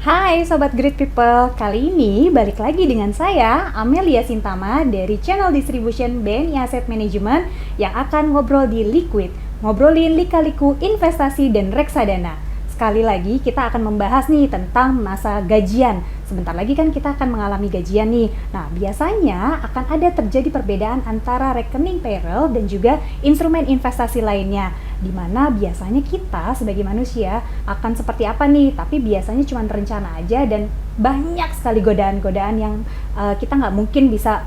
Hai Sobat Great People, kali ini balik lagi dengan saya Amelia Sintama dari channel distribution BNI Asset Management yang akan ngobrol di Liquid, ngobrolin lika-liku investasi dan reksadana. Sekali lagi kita akan membahas nih tentang masa gajian. Sebentar lagi kan kita akan mengalami gajian nih. Nah, biasanya akan ada terjadi perbedaan antara rekening payroll dan juga instrumen investasi lainnya. Di mana biasanya kita sebagai manusia akan seperti apa nih, tapi biasanya cuma rencana aja dan banyak sekali godaan-godaan yang kita nggak mungkin bisa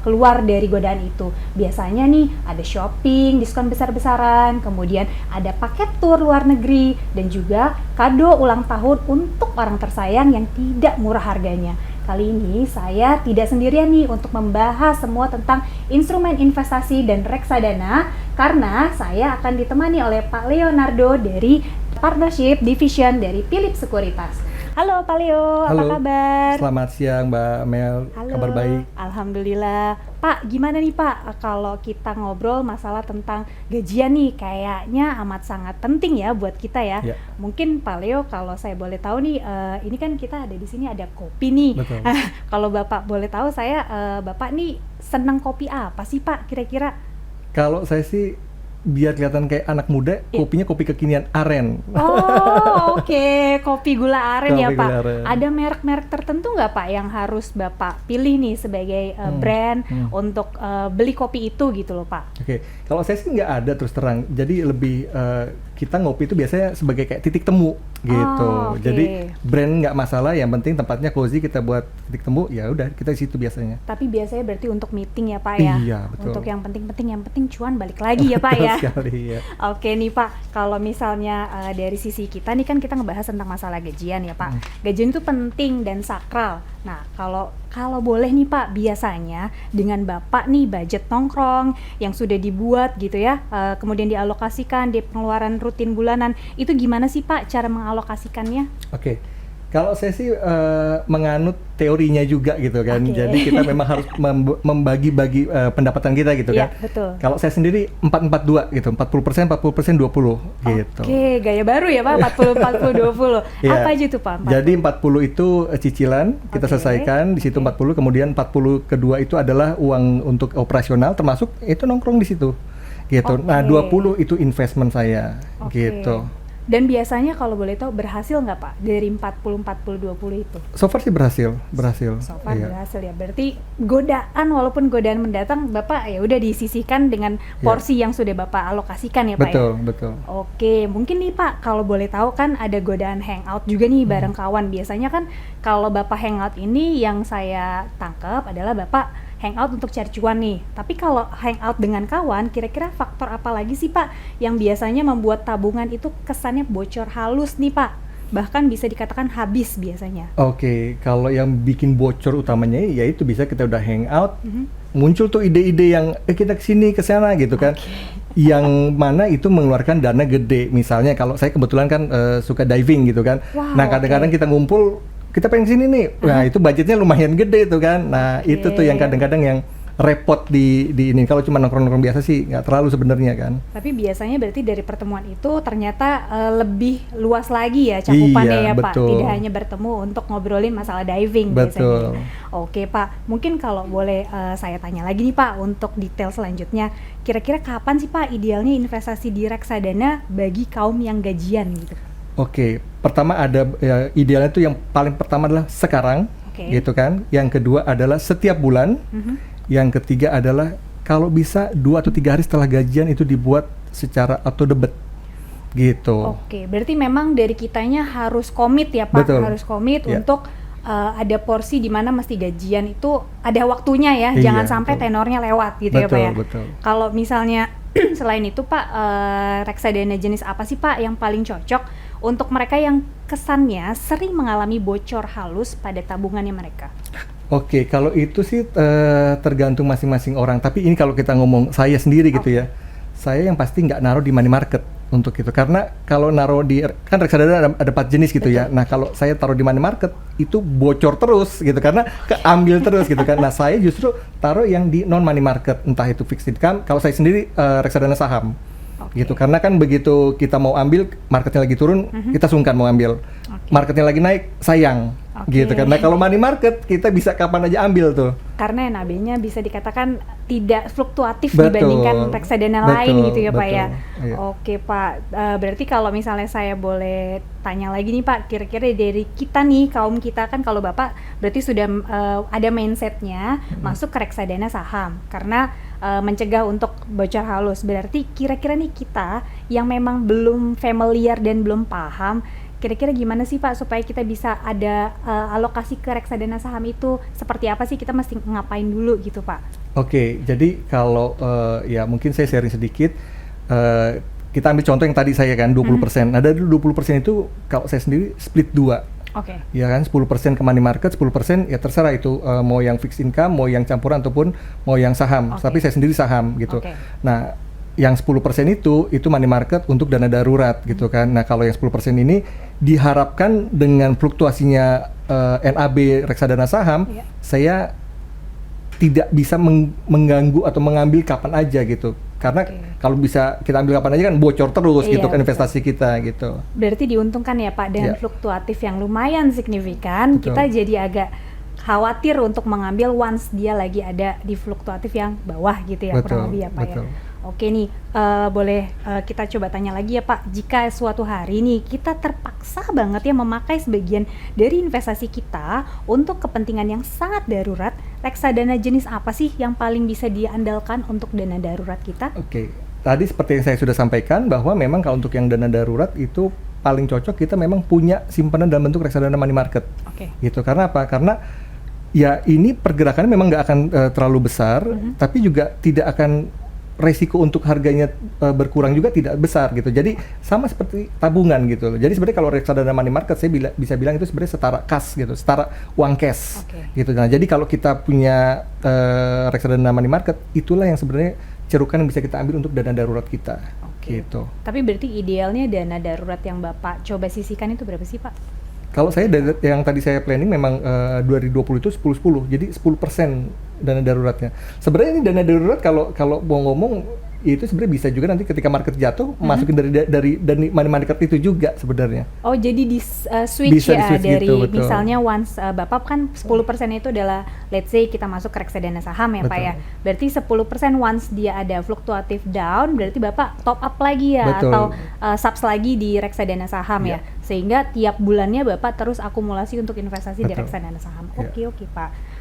keluar dari godaan itu. Biasanya nih ada shopping, diskon besar-besaran, kemudian ada paket tur luar negeri, dan juga kado ulang tahun untuk orang tersayang yang tidak murah harganya. Kali ini saya tidak sendirian nih untuk membahas semua tentang instrumen investasi dan reksadana, karena saya akan ditemani oleh Pak Leonardo dari Partnership Division dari Phillip Sekuritas. Halo Pak Leo, Halo, apa kabar? selamat siang Mbak Mel, Halo, kabar baik. Alhamdulillah. Pak, gimana nih Pak kalau kita ngobrol masalah tentang gajian nih, kayaknya amat sangat penting ya buat kita ya. Ya. Mungkin Pak Leo kalau saya boleh tahu nih, ini kan kita ada di sini ada kopi nih. Betul. Kalau Bapak boleh tahu Bapak nih senang kopi apa sih Pak kira-kira? Kalau saya sih biar kelihatan kayak anak muda, kopinya kopi kekinian aren. Oh, oke. Kopi gula aren ya Kopi Pak. gula aren. Ada merek-merek tertentu nggak Pak yang harus Bapak pilih nih sebagai brand untuk beli kopi itu gitu loh Pak? Oke, kalau saya sih nggak ada terus terang. Jadi lebih kita ngopi itu biasanya sebagai kayak titik temu gitu. Oh, oke. Jadi brand nggak masalah, yang penting tempatnya cozy, kita buat titik temu, ya udah kita di situ biasanya. Tapi biasanya berarti untuk meeting ya Pak ya? Iya, betul. Untuk yang penting cuan balik lagi ya Pak ya? Betul sekali, ya. Oke nih Pak, kalau misalnya dari sisi kita nih kan kita ngebahas tentang masalah gajian ya Pak. Gajian itu penting dan sakral. Nah, kalau boleh nih Pak, biasanya dengan Bapak nih budget nongkrong yang sudah dibuat gitu ya, kemudian dialokasikan di pengeluaran rutin bulanan, itu gimana sih Pak cara mengalokasikannya? Oke, kalau saya sih menganut teorinya juga gitu kan. Oke. Jadi kita memang harus membagi-bagi pendapatan kita gitu Iya, kan. betul. Kalau saya sendiri 4-4-2 gitu, 40%, 40%, 20 gitu. Oke, gaya baru ya Pak, 40-40-20. Iya. Apa aja tuh Pak? 40? Jadi 40 itu cicilan, kita Oke. selesaikan, di situ 40, kemudian 40 kedua itu adalah uang untuk operasional, termasuk itu nongkrong di situ. Gitu. Oke. Nah, 20 itu investment saya Oke. gitu. Dan biasanya kalau boleh tahu berhasil nggak Pak dari 40-40-20 itu? So far sih berhasil. So far Iya. berhasil ya. Berarti godaan, walaupun godaan mendatang Bapak ya udah disisihkan dengan porsi yang sudah Bapak alokasikan ya Pak Betul, ya? betul. Oke, mungkin nih Pak kalau boleh tahu kan ada godaan hangout juga nih bareng kawan. Biasanya kan kalau Bapak hangout ini yang saya tangkap adalah Bapak hangout untuk cari cuan nih. Tapi kalau hangout dengan kawan, kira-kira faktor apa lagi sih Pak yang biasanya membuat tabungan itu kesannya bocor halus nih Pak? Bahkan bisa dikatakan habis biasanya. Oke, kalau yang bikin bocor utamanya ya itu bisa kita udah hangout, muncul tuh ide-ide yang kita kesini kesana gitu kan, yang mana itu mengeluarkan dana gede. Misalnya kalau saya kebetulan kan suka diving gitu kan, Wow, nah kadang-kadang kita ngumpul, kita pengen sini nih, nah itu budgetnya lumayan gede tuh kan, nah itu tuh yang kadang-kadang yang repot di ini. Kalau cuma nongkrong-nongkrong biasa sih nggak terlalu sebenarnya kan. Tapi biasanya berarti dari pertemuan itu ternyata lebih luas lagi ya cakupannya Iya, ya Pak. betul. Tidak hanya bertemu untuk ngobrolin masalah diving Betul. biasanya. Oke Pak, mungkin kalau boleh saya tanya lagi nih Pak untuk detail selanjutnya. Kira-kira kapan sih Pak idealnya investasi di reksadana bagi kaum yang gajian gitu? Oke, pertama ada idealnya tuh yang paling pertama adalah sekarang, Oke. gitu kan. Yang kedua adalah setiap bulan. Yang ketiga adalah kalau bisa 2 atau 3 hari setelah gajian itu dibuat secara auto debit, gitu. Oke, berarti memang dari kitanya harus komit ya Pak, Betul. harus komit Ya. untuk ada porsi di mana mesti gajian itu ada waktunya ya, Iya, jangan sampai betul. tenornya lewat gitu ya Pak ya. Betul. Kalau misalnya selain itu Pak, reksadana jenis apa sih Pak yang paling cocok untuk mereka yang kesannya sering mengalami bocor halus pada tabungannya mereka? Oke, kalau itu sih tergantung masing-masing orang. Tapi ini kalau kita ngomong saya sendiri gitu ya, saya yang pasti nggak naruh di money market untuk itu. Karena kalau naruh di, kan reksadana ada 4 jenis gitu ya. Nah kalau saya taruh di money market, itu bocor terus gitu, karena keambil terus gitu kan. Nah saya justru taruh yang di non money market, entah itu fixed income. Kalau saya sendiri reksadana saham. gitu. Karena kan begitu kita mau ambil, marketnya lagi turun, kita sungkan mau ambil. Marketnya lagi naik, sayang. Gitu. Karena kalau money market, kita bisa kapan aja ambil tuh. Karena NAB-nya bisa dikatakan tidak fluktuatif dibandingkan reksadana lain gitu ya Pak ya. Iya. Oke Pak, berarti kalau misalnya saya boleh tanya lagi nih Pak, kira-kira dari kita nih, kaum kita kan kalau Bapak berarti sudah ada mindsetnya masuk ke reksadana saham karena mencegah untuk bocor halus. Berarti kira-kira nih kita yang memang belum familiar dan belum paham, kira-kira gimana sih Pak supaya kita bisa ada alokasi ke reksadana saham itu, seperti apa sih, kita mesti ngapain dulu gitu Pak? Oke, jadi kalau ya mungkin saya sharing sedikit, kita ambil contoh yang tadi saya kan 20%. Ada 20% itu kalau saya sendiri split 2. Ya kan, 10% ke money market, 10% ya terserah itu mau yang fixed income, mau yang campuran ataupun mau yang saham. Tapi saya sendiri saham gitu. Nah, yang 10% itu money market untuk dana darurat gitu kan. Nah, kalau yang 10% ini diharapkan dengan fluktuasinya NAB reksadana saham, saya tidak bisa mengganggu atau mengambil kapan aja gitu. Karena kalau bisa kita ambil kapan aja kan bocor terus gitu kan investasi kita gitu. Berarti diuntungkan ya Pak, dengan fluktuatif yang lumayan signifikan, kita jadi agak khawatir untuk mengambil once dia lagi ada di fluktuatif yang bawah gitu ya, kurang lebih ya Pak ya. Oke nih, boleh kita coba tanya lagi ya Pak, jika suatu hari nih kita terpaksa banget ya memakai sebagian dari investasi kita untuk kepentingan yang sangat darurat, reksadana jenis apa sih yang paling bisa diandalkan untuk dana darurat kita? Oke, tadi seperti yang saya sudah sampaikan bahwa memang kalau untuk yang dana darurat itu paling cocok kita memang punya simpanan dalam bentuk reksadana money market. Gitu, karena apa? Karena ya ini pergerakannya memang nggak akan terlalu besar, tapi juga tidak akan resiko untuk harganya berkurang juga tidak besar gitu. Jadi sama seperti tabungan gitu. Jadi sebenarnya kalau reksadana money market saya bisa bilang itu sebenarnya setara kas gitu, setara uang cash gitu. Nah, jadi kalau kita punya reksadana money market, itulah yang sebenarnya cerukan yang bisa kita ambil untuk dana darurat kita. Gitu. Tapi berarti idealnya dana darurat yang Bapak coba sisihkan itu berapa sih Pak? Kalau saya yang tadi saya planning memang 2020 itu 10-10, jadi 10% dana daruratnya. Sebenarnya ini dana darurat kalau mau ngomong itu sebenarnya bisa juga nanti ketika market jatuh masukin dari money market itu juga sebenarnya. Oh, jadi di switch bisa ya dari gitu, misalnya once Bapak kan 10% itu adalah let's say kita masuk ke reksadana saham ya Pak ya. Berarti 10% once dia ada fluktuatif down, berarti Bapak top up lagi ya atau subs lagi di reksadana saham ya. Sehingga tiap bulannya Bapak terus akumulasi untuk investasi di reksadana saham. Oke Pak.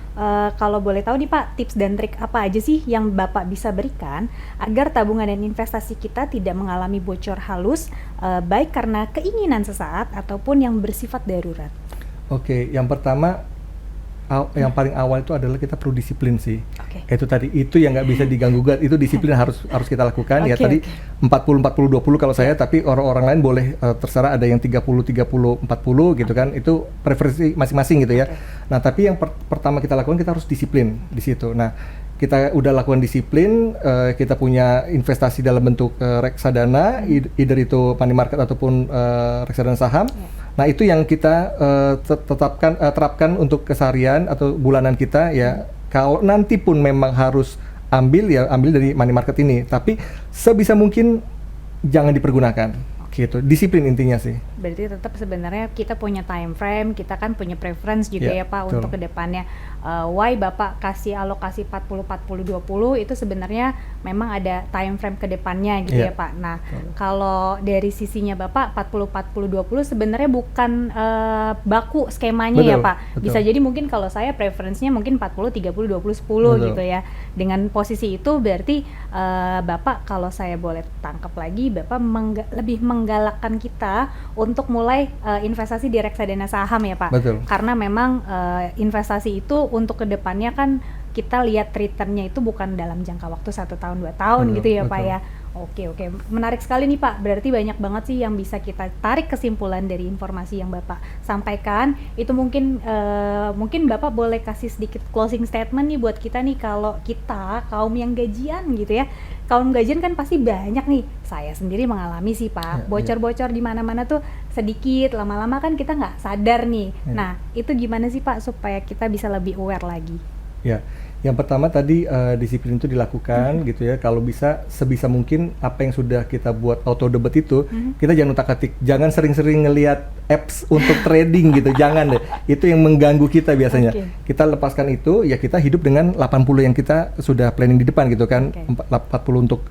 Kalau boleh tahu nih Pak, tips dan trik apa aja sih yang Bapak bisa berikan agar tabungan dan investasi kita tidak mengalami bocor halus, baik karena keinginan sesaat ataupun yang bersifat darurat? Oke, yang pertama yang paling awal itu adalah kita perlu disiplin sih. Itu tadi itu yang nggak bisa diganggu gugat, itu disiplin harus kita lakukan. Ya tadi 40-40-20 kalau saya, tapi orang-orang lain boleh terserah ada yang 30-30-40 gitu kan. Itu preferensi masing-masing gitu ya. Nah, tapi yang pertama kita lakukan, kita harus disiplin di situ. Nah, kita udah lakukan disiplin, kita punya investasi dalam bentuk reksadana, either itu money market ataupun reksadana saham. Nah, itu yang kita terapkan untuk keseharian atau bulanan kita ya. Kalau nanti pun memang harus ambil dari money market ini, tapi sebisa mungkin jangan dipergunakan. Gitu, disiplin intinya sih. Berarti tetap sebenarnya kita punya time frame, kita kan punya preference juga ya Pak untuk kedepannya. Why Bapak kasih alokasi 40-40-20 itu sebenarnya memang ada time frame kedepannya gitu ya Pak. Nah, kalau dari sisinya Bapak 40-40-20 sebenarnya bukan baku skemanya ya Pak. Bisa jadi mungkin kalau saya preferensinya mungkin 40-30-20-10 gitu ya. Dengan posisi itu berarti Bapak, kalau saya boleh tangkap lagi, Bapak lebih menggalakkan kita untuk mulai investasi di reksadana saham ya Pak. Karena memang investasi itu untuk kedepannya kan kita lihat returnnya itu bukan dalam jangka waktu 1 tahun 2 tahun gitu ya Pak ya. Oke, menarik sekali nih Pak. Berarti banyak banget sih yang bisa kita tarik kesimpulan dari informasi yang Bapak sampaikan. Itu mungkin Bapak boleh kasih sedikit closing statement nih buat kita nih, kalau kita kaum yang gajian gitu ya. Kaum gajian kan pasti banyak nih. Saya sendiri mengalami sih Pak, bocor-bocor di mana-mana tuh sedikit, lama-lama kan kita nggak sadar nih. Nah, itu gimana sih Pak supaya kita bisa lebih aware lagi? Ya, Yang pertama tadi disiplin itu dilakukan gitu ya. Kalau bisa sebisa mungkin apa yang sudah kita buat auto debit itu kita jangan utak-atik. Jangan sering-sering ngelihat apps untuk trading gitu. Jangan deh. Itu yang mengganggu kita biasanya. Kita lepaskan itu ya, kita hidup dengan 80 yang kita sudah planning di depan gitu kan. 40 untuk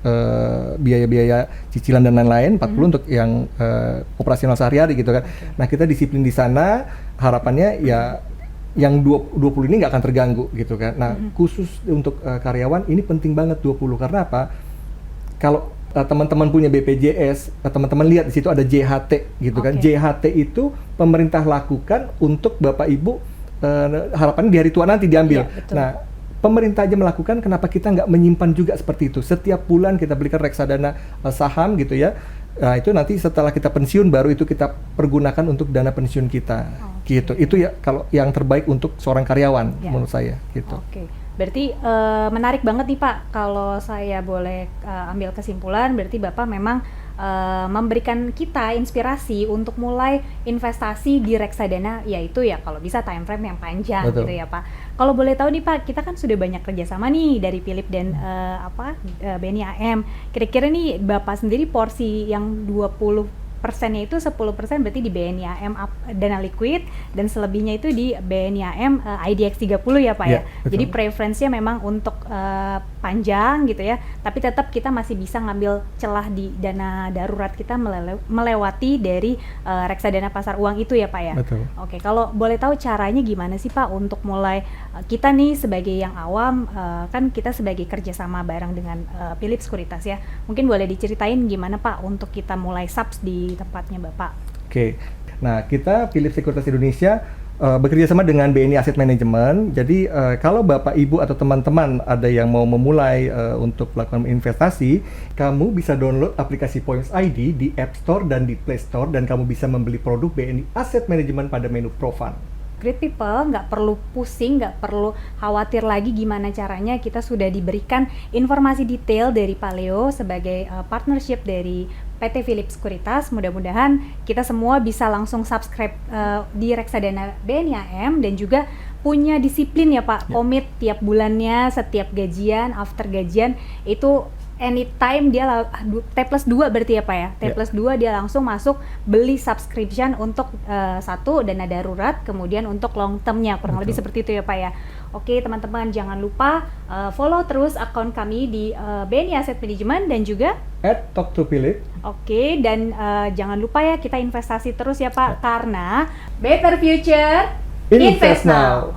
biaya-biaya cicilan dan lain-lain, 40 untuk yang operasional sehari-hari gitu kan. Nah, kita disiplin di sana, harapannya ya yang 20 ini nggak akan terganggu gitu kan. Nah, khusus untuk karyawan ini penting banget 20, karena apa? Kalau teman-teman punya BPJS, teman-teman lihat di situ ada JHT gitu kan. JHT itu pemerintah lakukan untuk Bapak Ibu, harapannya di hari tua nanti diambil. Nah, pemerintah aja melakukan, kenapa kita nggak menyimpan juga seperti itu? Setiap bulan kita belikan reksadana saham gitu ya. Nah, itu nanti setelah kita pensiun baru itu kita pergunakan untuk dana pensiun kita. Gitu. Itu ya kalau yang terbaik untuk seorang karyawan menurut saya gitu. Berarti menarik banget nih Pak, kalau saya boleh ambil kesimpulan, berarti Bapak memang memberikan kita inspirasi untuk mulai investasi di reksadana, yaitu ya kalau bisa time frame yang panjang. Betul. Gitu ya Pak. Kalau boleh tahu nih Pak, kita kan sudah banyak kerjasama nih dari Philip dan BNI AM. Kira-kira nih Bapak sendiri porsi yang 20%-nya itu 10% berarti di BNI AM dana liquid, dan selebihnya itu di BNI AM IDX 30 ya Pak ya. Jadi preferensinya memang untuk panjang gitu ya, tapi tetap kita masih bisa ngambil celah di dana darurat kita melewati dari reksadana pasar uang itu ya Pak ya. Betul. Oke, kalau boleh tahu caranya gimana sih Pak untuk mulai, kita nih sebagai yang awam, kan kita sebagai kerjasama bareng dengan Philip Sekuritas ya, mungkin boleh diceritain gimana Pak untuk kita mulai subs di tempatnya Bapak. Oke. Nah, kita Philip Sekuritas Indonesia bekerja sama dengan BNI Asset Management. Jadi kalau Bapak Ibu atau teman-teman ada yang mau memulai untuk melakukan investasi, kamu bisa download aplikasi Points ID di App Store dan di Play Store, dan kamu bisa membeli produk BNI Asset Management pada menu Profan. Great people, nggak perlu pusing, nggak perlu khawatir lagi gimana caranya. Kita sudah diberikan informasi detail dari Pak Leo sebagai partnership dari PT Philip Sekuritas. Mudah-mudahan kita semua bisa langsung subscribe di reksadana BNI AM, dan juga punya disiplin ya Pak, komit tiap bulannya, setiap gajian, after gajian itu anytime dia T+2 berarti ya Pak ya, T+2 dia langsung masuk beli subscription untuk satu dana darurat, kemudian untuk long termnya, kurang lebih seperti itu ya Pak ya. Oke teman-teman, jangan lupa follow terus akun kami di BNI Asset Management dan juga @talk2philip. Oke, dan jangan lupa ya kita investasi terus ya Pak, karena better future invest now.